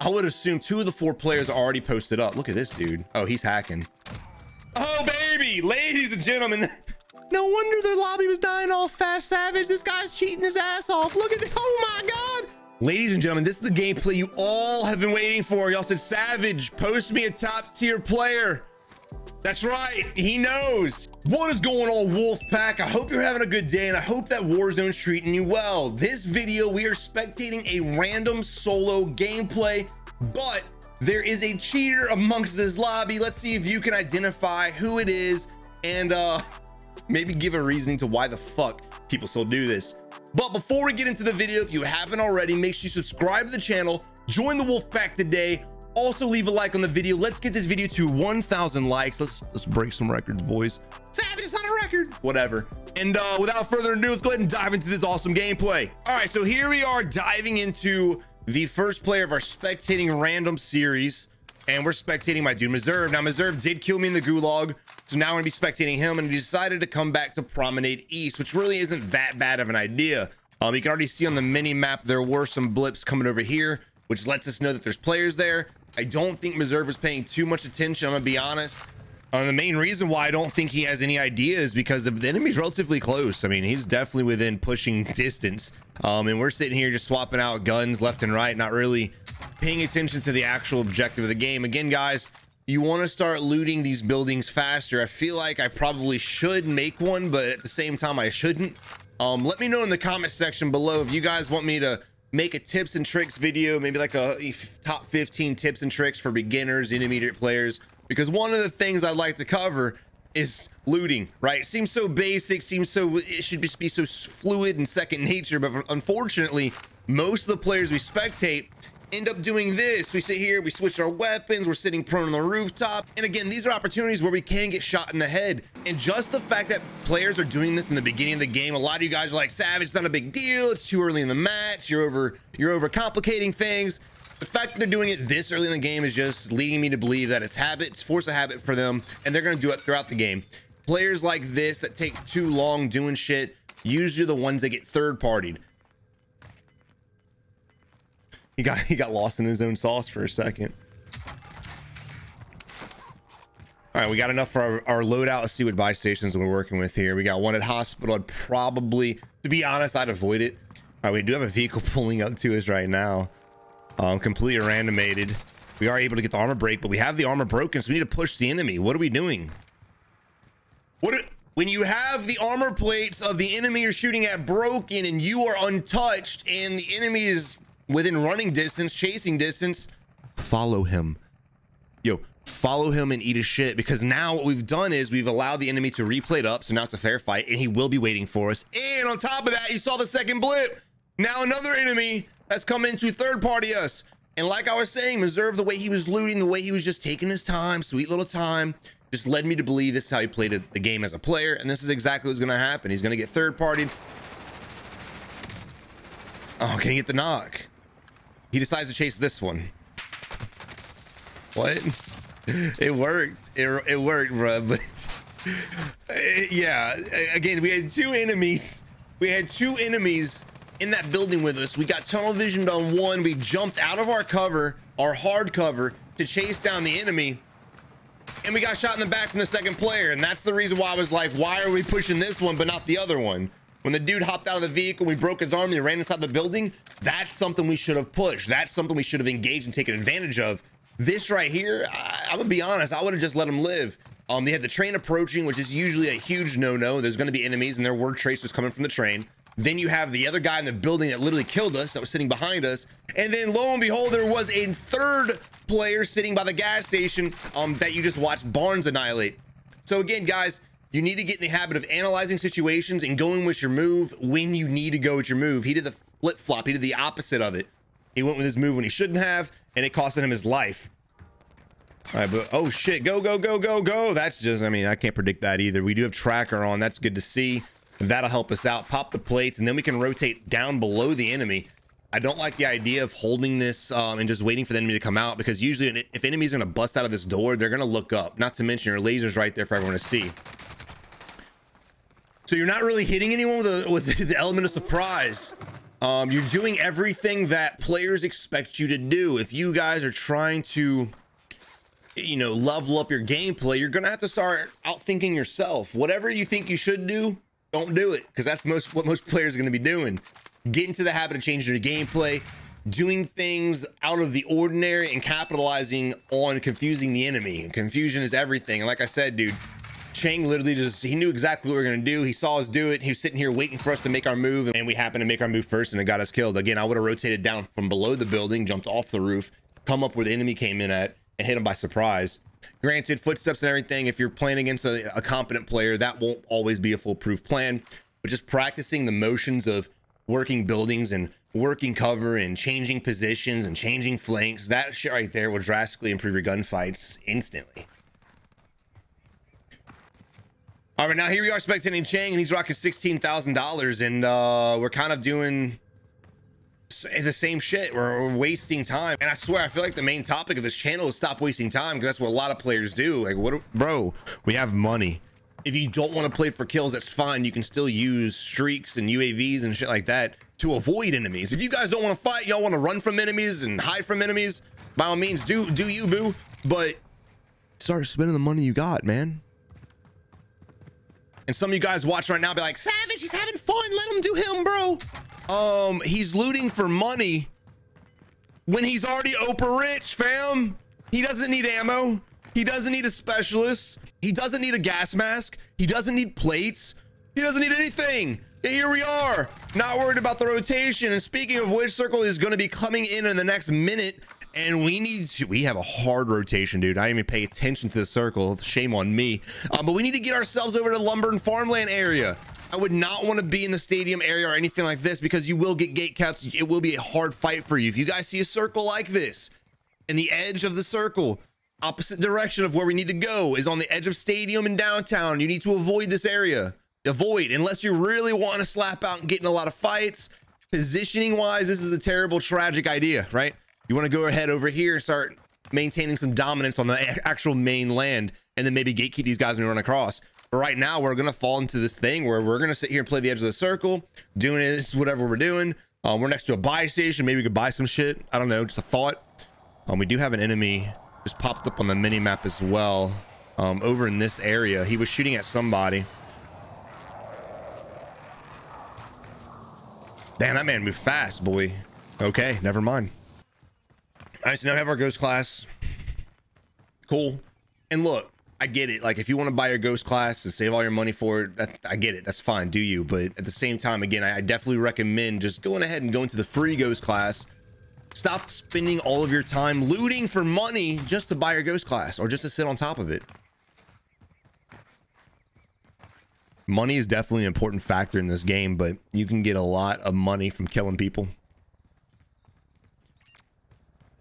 I would assume 2 of the 4 players are already posted up. Look at this dude. Oh, he's hacking. Oh, baby, ladies and gentlemen. No wonder their lobby was dying off fast. Savage, this guy's cheating his ass off. Look at this. Oh my God. Ladies and gentlemen, this is the gameplay you all have been waiting for. Y'all said, Savage, post me a top tier player. That's right, he knows. What is going on, Wolfpack? I hope you're having a good day, and I hope that Warzone's treating you well. This video, we are spectating a random solo gameplay, but there is a cheater amongst this lobby. Let's see if you can identify who it is, and maybe give a reasoning to why the fuck people still do this. But before we get into the video, if you haven't already, make sure you subscribe to the channel, join the Wolfpack today. Also leave a like on the video. Let's get this video to 1,000 likes. Let's break some records, boys. Savage, it's not a record. Whatever. And without further ado, let's go ahead and dive into this awesome gameplay. All right, so here we are diving into the first player of our spectating random series, and we're spectating my dude Meserve. Now Meserve did kill me in the gulag, so now we're gonna be spectating him, and he decided to come back to Promenade East, which really isn't that bad of an idea. You can already see on the mini map there were some blips coming over here, which lets us know that there's players there. I don't think Meserve is paying too much attention, I'm gonna be honest. The main reason why I don't think he has any idea is because the enemy's relatively close. I mean, he's definitely within pushing distance. And we're sitting here just swapping out guns left and right, not really paying attention to the actual objective of the game. Again, guys, you want to start looting these buildings faster. I feel like I probably should make one, but at the same time I shouldn't. Let me know in the comment section below if you guys want me to make a tips and tricks video, maybe like a top 15 tips and tricks for beginners, intermediate players, because one of the things I'd like to cover is looting, right? It seems so basic, it should just be so fluid and second nature, but unfortunately most of the players we spectate end up doing this. We sit here, we switch our weapons, we're sitting prone on the rooftop, and again, these are opportunities where we can get shot in the head. And just the fact that players are doing this in the beginning of the game, a lot of you guys are like, Savage, it's not a big deal, it's too early in the match, you're over complicating things. The fact that they're doing it this early in the game is just leading me to believe that it's habit, it's force of habit for them, and they're going to do it throughout the game. Players like this that take too long doing shit usually are the ones that get third-partied. He got lost in his own sauce for a second. All right, we got enough for our loadout. Let's see what buy stations we're working with here. We got one at hospital. I'd probably, to be honest, I'd avoid it. All right, we do have a vehicle pulling up to us right now. Completely randomated. We are able to get the armor break, but we have the armor broken, so we need to push the enemy. What are we doing? When you have the armor plates of the enemy you're shooting at broken and you are untouched and the enemy is within running distance, chasing distance, follow him. Yo, follow him and eat his shit, because now what we've done is we've allowed the enemy to replay it up, so now it's a fair fight and he will be waiting for us. And on top of that, you saw the second blip. Now another enemy has come in to third party us. And like I was saying, Meserve, the way he was looting, the way he was just taking his time, sweet little time, just led me to believe this is how he played the game as a player, and this is exactly what's gonna happen. He's gonna get third partied. Oh, can he get the knock? He decides to chase this one. What? It worked. It worked, bro. But yeah, again, we had two enemies. We had two enemies in that building with us. We got tunnel visioned on one. We jumped out of our cover, our hard cover, to chase down the enemy. And we got shot in the back from the second player. And that's the reason why I was like, why are we pushing this one but not the other one? When the dude hopped out of the vehicle, we broke his arm and he ran inside the building. That's something we should have pushed. That's something we should have engaged and taken advantage of. This right here, I'm gonna be honest, I would have just let him live. They had the train approaching, which is usually a huge no-no. There's gonna be enemies and there were tracers coming from the train. Then you have the other guy in the building that literally killed us, that was sitting behind us. And then lo and behold, there was a third player sitting by the gas station that you just watched Barnes annihilate. So again, guys, you need to get in the habit of analyzing situations and going with your move when you need to go with your move. He did the flip-flop. He did the opposite of it. He went with his move when he shouldn't have, and it costed him his life. All right, but oh shit, go, go, go, go, go. That's just, I mean, I can't predict that either. We do have tracker on. That's good to see. That'll help us out. Pop the plates, and then we can rotate down below the enemy. I don't like the idea of holding this and just waiting for the enemy to come out, because usually if enemies are going to bust out of this door, they're going to look up. Not to mention your laser's right there for everyone to see. So you're not really hitting anyone with the element of surprise. You're doing everything that players expect you to do. If you guys are trying to, you know, level up your gameplay, you're gonna have to start outthinking yourself. Whatever you think you should do, don't do it, because that's what most players are going to be doing. Get into the habit of changing your gameplay, doing things out of the ordinary, and capitalizing on confusing the enemy. Confusion is everything. And like I said, dude, Chang literally he knew exactly what we were going to do. He saw us do it. He was sitting here waiting for us to make our move, and we happened to make our move first, and it got us killed. Again, I would have rotated down from below the building, jumped off the roof, come up where the enemy came in at, and hit him by surprise. Granted, footsteps and everything, if you're playing against a competent player, that won't always be a foolproof plan, but just practicing the motions of working buildings and working cover and changing positions and changing flanks, that shit right there will drastically improve your gunfights instantly. All right, now here we are spectating Chang, and he's rocking $16,000, and we're kind of doing the same shit. We're wasting time, and I swear I feel like the main topic of this channel is stop wasting time, because that's what a lot of players do. Like, what, bro, we have money. If you don't want to play for kills, that's fine. You can still use streaks and UAVs and shit like that to avoid enemies. If you guys don't want to fight, y'all want to run from enemies and hide from enemies, by all means, do you, boo. But start spending the money you got, man. And some of you guys watching right now be like, Savage, he's having fun, let him do him, bro. He's looting for money when he's already Oprah rich, fam. He doesn't need ammo. He doesn't need a specialist. He doesn't need a gas mask. He doesn't need plates. He doesn't need anything. And here we are, not worried about the rotation. And speaking of which, Circle is going to be coming in the next minute, and we have a hard rotation, dude. I didn't even pay attention to the Circle. Shame on me. But we need to get ourselves over to the lumber and farmland area. I would not want to be in the stadium area or anything like this, because you will get gate capped. It will be a hard fight for you. If you guys see a circle like this, and the edge of the circle, opposite direction of where we need to go, is on the edge of stadium and downtown, you need to avoid this area. Avoid, unless you really want to slap out and get in a lot of fights. Positioning wise, this is a terrible, tragic idea, right? You want to go ahead over here and start maintaining some dominance on the actual main land, and then maybe gatekeep these guys when we run across. But right now, we're going to fall into this thing where we're going to sit here and play the edge of the circle, doing this, whatever we're doing. We're next to a buy station. Maybe we could buy some shit. I don't know, just a thought. We do have an enemy just popped up on the mini map as well. Over in this area, he was shooting at somebody. Damn, that man moved fast, boy. Okay, never mind. All right, so now we have our ghost class. Cool. And look, I get it. Like, if you want to buy your ghost class and save all your money for it, I get it. That's fine. Do you? But at the same time, again, I definitely recommend just going ahead and going to the free ghost class. Stop spending all of your time looting for money just to buy your ghost class or just to sit on top of it. Money is definitely an important factor in this game, but you can get a lot of money from killing people.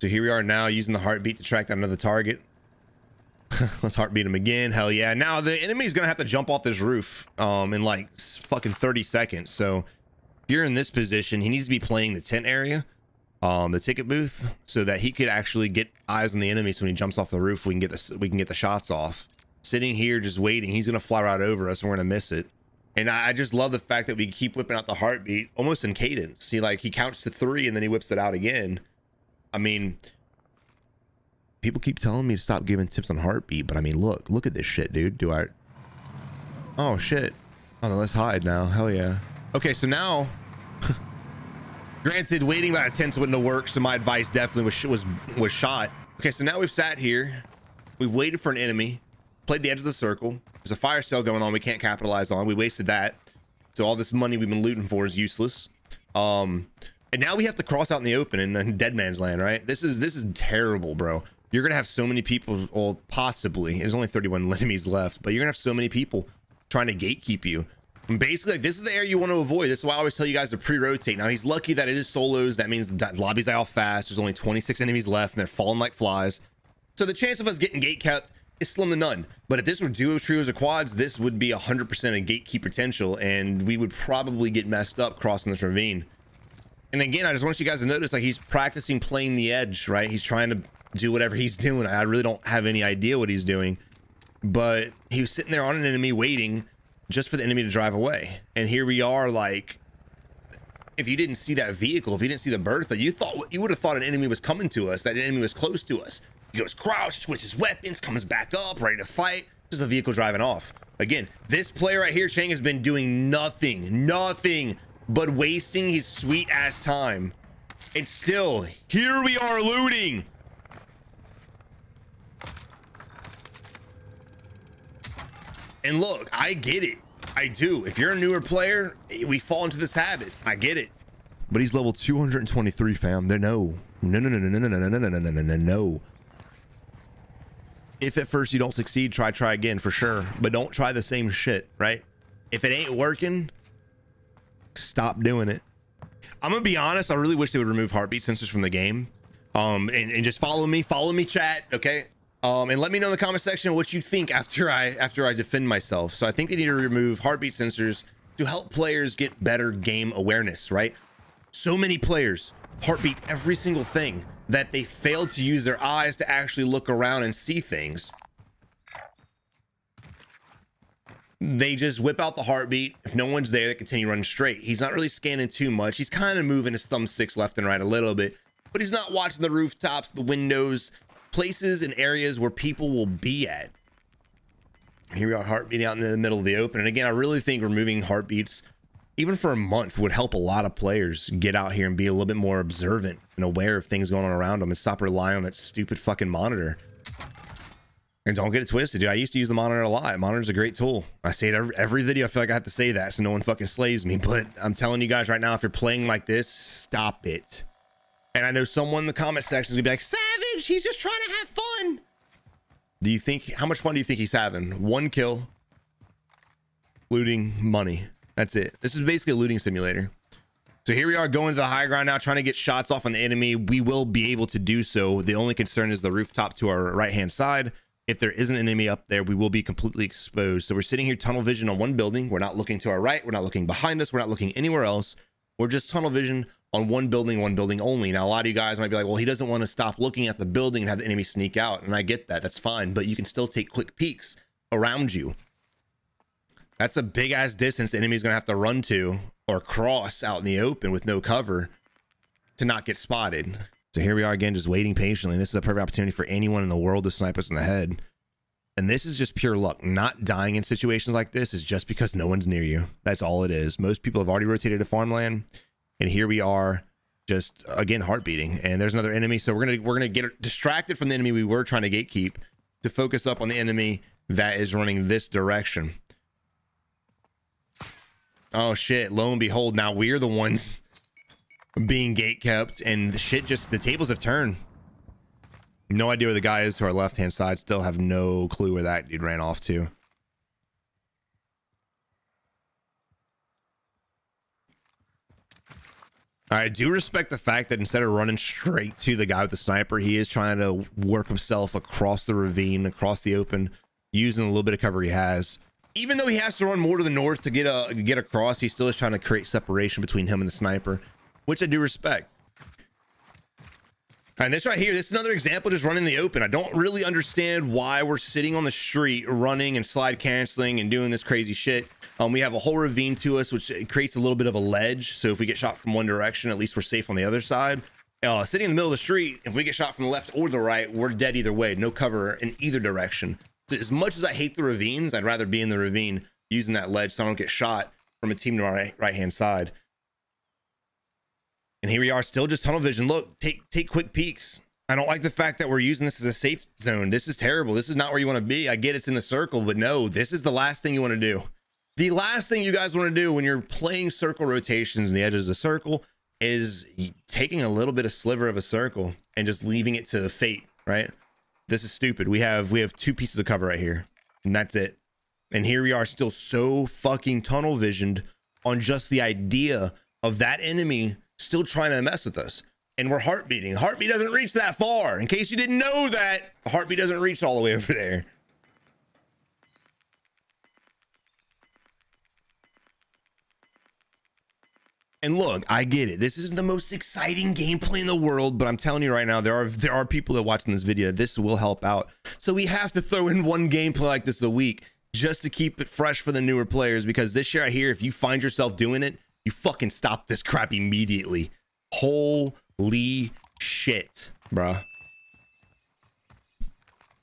So here we are now using the heartbeat to track down another target. Let's heartbeat him again. Hell yeah. Now the enemy's gonna have to jump off this roof in like fucking 30 seconds. So if you're in this position, he needs to be playing the tent area, the ticket booth, so that he could actually get eyes on the enemy. So when he jumps off the roof, we can get the shots off. Sitting here just waiting, he's gonna fly right over us and we're gonna miss it. And I just love the fact that we keep whipping out the heartbeat almost in cadence. He counts to 3 and then he whips it out again. I mean, people keep telling me to stop giving tips on heartbeat, but I mean, look at this shit, dude. Oh shit. Oh no, let's hide now. Hell yeah. Okay, so now granted, waiting about a tent wouldn't have worked, so my advice definitely was shot. Okay, so now we've sat here, we've waited for an enemy, played the edge of the circle. There's a fire sale going on we can't capitalize on. We wasted that, so all this money we've been looting for is useless. And now we have to cross out in the open in dead man's land, right? This is terrible, bro. You're gonna have so many people, or possibly, there's only 31 enemies left, but you're gonna have so many people trying to gatekeep you. And basically, like, this is the area you want to avoid. This is why I always tell you guys to pre-rotate. Now, he's lucky that it is solos. That means the lobbies die off fast. There's only 26 enemies left, and they're falling like flies. So the chance of us getting gate kept is slim to none. But if this were duos, trios, or quads, this would be 100% a gatekeep potential, and we would probably get messed up crossing this ravine. And again, I just want you guys to notice, like, he's practicing playing the edge, right? He's trying to do whatever he's doing. I really don't have any idea what he's doing, but he was sitting there on an enemy waiting just for the enemy to drive away. And here we are, like, if you didn't see that vehicle, if you didn't see the Bertha, you would have thought an enemy was coming to us, that an enemy was close to us. He goes crouch, switches weapons, comes back up, ready to fight. Just a vehicle driving off. Again, this player right here, Chang, has been doing nothing but wasting his sweet ass time. And still, here we are looting. And look, I get it. I do. If you're a newer player, we fall into this habit. I get it. But he's level 223, fam. No. If at first you don't succeed, try again for sure. But don't try the same shit, right? If it ain't working, stop doing it. I'm gonna be honest, I really wish they would remove heartbeat sensors from the game. And just follow me, chat, okay? And let me know in the comment section what you think after I defend myself. So I think they need to remove heartbeat sensors to help players get better game awareness, right? So many players heartbeat every single thing that they fail to use their eyes to actually look around and see things. They just whip out the heartbeat. If no one's there, they continue running straight. He's not really scanning too much. He's kind of moving his thumbsticks left and right a little bit, but he's not watching the rooftops, the windows, places and areas where people will be at. Here we are, heartbeating out in the middle of the open. And again, I really think removing heartbeats, even for a month, would help a lot of players get out here and be a little bit more observant and aware of things going on around them and stop relying on that stupid fucking monitor. And don't get it twisted, dude. I used to use the monitor a lot. Monitor's a great tool. I say it every video. I feel like I have to say that so no one fucking slays me. But I'm telling you guys right now, if you're playing like this, stop it. And I know someone in the comment section is gonna be like, Savage, he's just trying to have fun. Do you think, how much fun do you think he's having? 1 kill, looting money. That's it. This is basically a looting simulator. So here we are going to the high ground now, trying to get shots off on the enemy. We will be able to do so. The only concern is the rooftop to our right-hand side. If there isn't an enemy up there, we will be completely exposed. So we're sitting here tunnel vision on one building. We're not looking to our right. We're not looking behind us. We're not looking anywhere else. We're just tunnel vision on one building only. Now, a lot of you guys might be like, well, he doesn't want to stop looking at the building and have the enemy sneak out. And I get that. That's fine. But you can still take quick peeks around you. That's a big ass distance the enemy's going to have to run to or cross out in the open with no cover to not get spotted. So here we are again, just waiting patiently. This is a perfect opportunity for anyone in the world to snipe us in the head. And this is just pure luck. Not dying in situations like this is just because no one's near you. That's all it is. Most people have already rotated to farmland. And here we are, just again heartbeating. And there's another enemy. So we're gonna get distracted from the enemy we were trying to gatekeep to focus up on the enemy that is running this direction. Oh shit, lo and behold, now we're the ones being gate kept, and the shit just, the tables have turned. No idea where the guy is to our left hand side. Still have no clue where that dude ran off to. I do respect the fact that instead of running straight to the guy with the sniper, he is trying to work himself across the ravine, across the open, using a little bit of cover he has. Even though he has to run more to the north to get across, he still is trying to create separation between him and the sniper, which I do respect. And this right here, this is another example, just running the open. I don't really understand why we're sitting on the street running and slide canceling and doing this crazy shit. We have a whole ravine to us, which creates a little bit of a ledge. So if we get shot from one direction, at least we're safe on the other side. Sitting in the middle of the street, if we get shot from the left or the right, we're dead either way. No cover in either direction. So as much as I hate the ravines, I'd rather be in the ravine using that ledge so I don't get shot from a team to my right-hand side. And here we are, still just tunnel vision. Look, take quick peeks. I don't like the fact that we're using this as a safe zone. This is terrible. This is not where you want to be. I get it's in the circle, but no, this is the last thing you want to do. The last thing you guys want to do when you're playing circle rotations in the edges of the circle is taking a little bit of sliver of a circle and just leaving it to fate, right? This is stupid. We have 2 pieces of cover right here, and that's it. And here we are, still so fucking tunnel visioned on just the idea of that enemy still trying to mess with us. And we're heartbeating. Heartbeat doesn't reach that far. In case you didn't know that, the heartbeat doesn't reach all the way over there. And look, I get it. This isn't the most exciting gameplay in the world, but I'm telling you right now, there are people that are watching this video. This will help out. So we have to throw in one gameplay like this a week just to keep it fresh for the newer players, because this year I hear if you find yourself doing it, You fucking stop this crap immediately. Holy shit, bruh.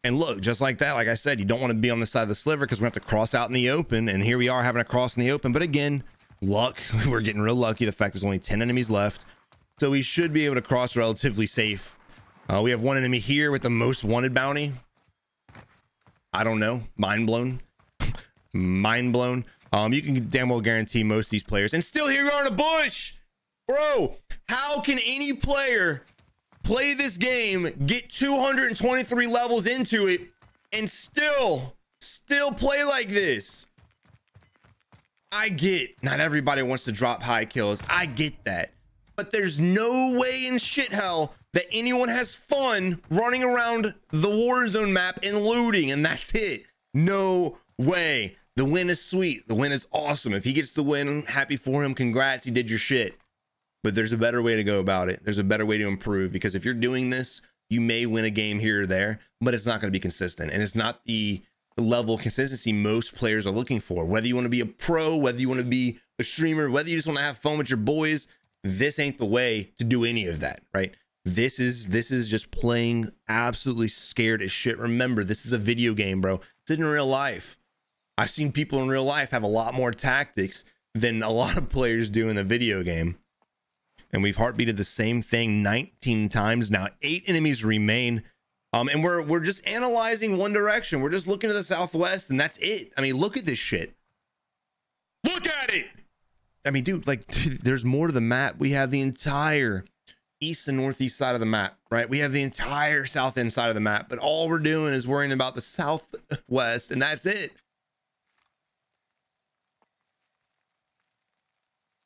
And look, just like that, like I said, you don't want to be on the side of the sliver because we have to cross out in the open. And here we are having to cross in the open. But again, luck. We're getting real lucky. The fact there's only 10 enemies left. So we should be able to cross relatively safe. We have one enemy here with the most wanted bounty. I don't know. Mind blown. Mind blown. You can damn well guarantee most of these players. And still here we are in a bush. Bro, how can any player play this game, get 223 levels into it, and still play like this? I get not everybody wants to drop high kills. I get that. But there's no way in shit hell that anyone has fun running around the Warzone map and looting, and that's it. No way. The win is sweet. The win is awesome. If he gets the win, happy for him. Congrats, he did your shit. But there's a better way to go about it. There's a better way to improve, because if you're doing this, you may win a game here or there, but it's not going to be consistent. And it's not the level of consistency most players are looking for. Whether you want to be a pro, whether you want to be a streamer, whether you just want to have fun with your boys, this ain't the way to do any of that, right? This is just playing absolutely scared as shit. Remember, this is a video game, bro. It's in real life. I've seen people in real life have a lot more tactics than a lot of players do in the video game. And we've heartbeated the same thing 19 times now. 8 enemies remain. And we're just analyzing one direction. We're just looking to the southwest, and that's it. I mean, look at this shit. Look at it. I mean, dude, like, there's more to the map. We have the entire east and northeast side of the map, right? We have the entire south end side of the map, but all we're doing is worrying about the southwest, and that's it.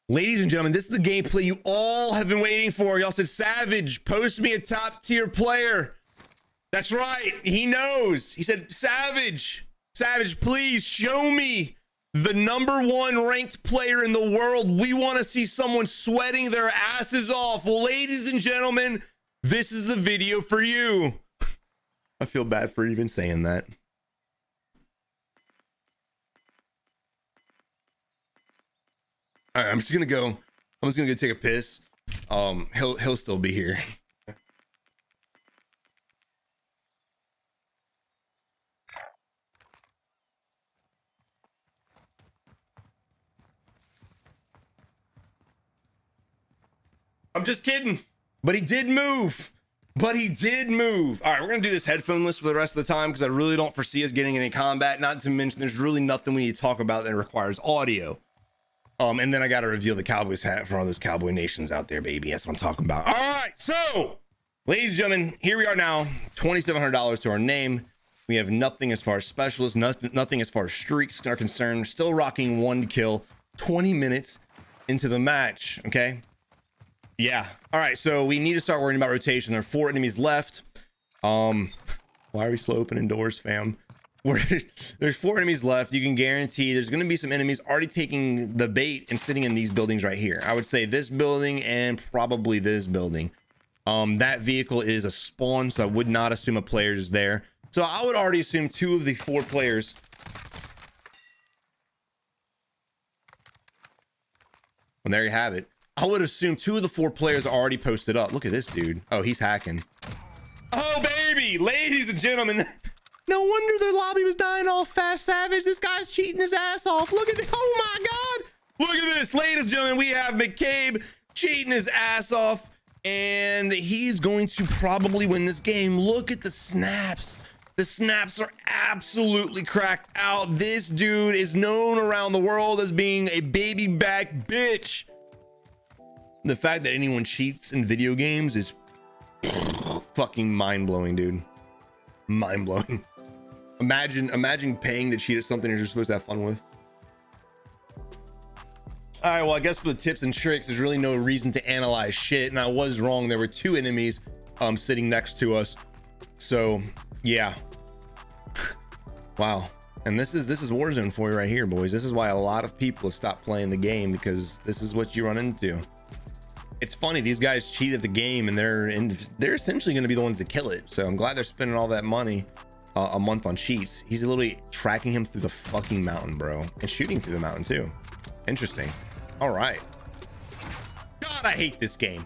Ladies and gentlemen, this is the gameplay you all have been waiting for. Y'all said, Savage, post me a top tier player. That's right. He knows. He said, Savage, please show me the #1 ranked player in the world. We want to see someone sweating their asses off. Well, ladies and gentlemen, this is the video for you. I feel bad for even saying that. All right, I'm just gonna go take a piss. He'll still be here. I'm just kidding. But he did move. All right, we're gonna do this headphoneless for the rest of the time because I really don't foresee us getting any combat. Not to mention, there's really nothing we need to talk about that requires audio. And then I got to reveal the Cowboys hat for all those Cowboy Nations out there, baby. That's what I'm talking about. All right, so, ladies and gentlemen, here we are now. $2,700 to our name. We have nothing as far as specialists, nothing as far as streaks are concerned. Still rocking 1 kill, 20 minutes into the match, okay? Yeah. All right, so we need to start worrying about rotation. There are 4 enemies left. Why are we slow opening doors, fam? There's 4 enemies left. You can guarantee there's going to be some enemies already taking the bait and sitting in these buildings right here. I would say this building and probably this building. That vehicle is a spawn, so I would not assume a player is there. So I would already assume 2 of the 4 players. And there you have it. I would assume 2 of the 4 players are already posted up. Look at this dude. Oh, he's hacking. Oh, baby, ladies and gentlemen. No wonder their lobby was dying all fast. Savage, this guy's cheating his ass off. Look at this. Oh my God. Look at this. Ladies and gentlemen, we have McCabe cheating his ass off, and he's going to probably win this game. Look at the snaps. The snaps are absolutely cracked out. This dude is known around the world as being a baby back bitch. The fact that anyone cheats in video games is fucking mind-blowing, dude. Mind-blowing. Imagine paying to cheat at something you're supposed to have fun with. All right, well, I guess for the tips and tricks, there's really no reason to analyze shit. And I was wrong. There were 2 enemies sitting next to us. So yeah. Wow. And this is Warzone for you right here, boys. This is why a lot of people have stopped playing the game, because this is what you run into. It's funny, these guys cheat at the game, and they're essentially going to be the ones that kill it. So I'm glad they're spending all that money a month on cheats. He's literally tracking him through the fucking mountain, bro, and shooting through the mountain too. Interesting. All right. God, I hate this game.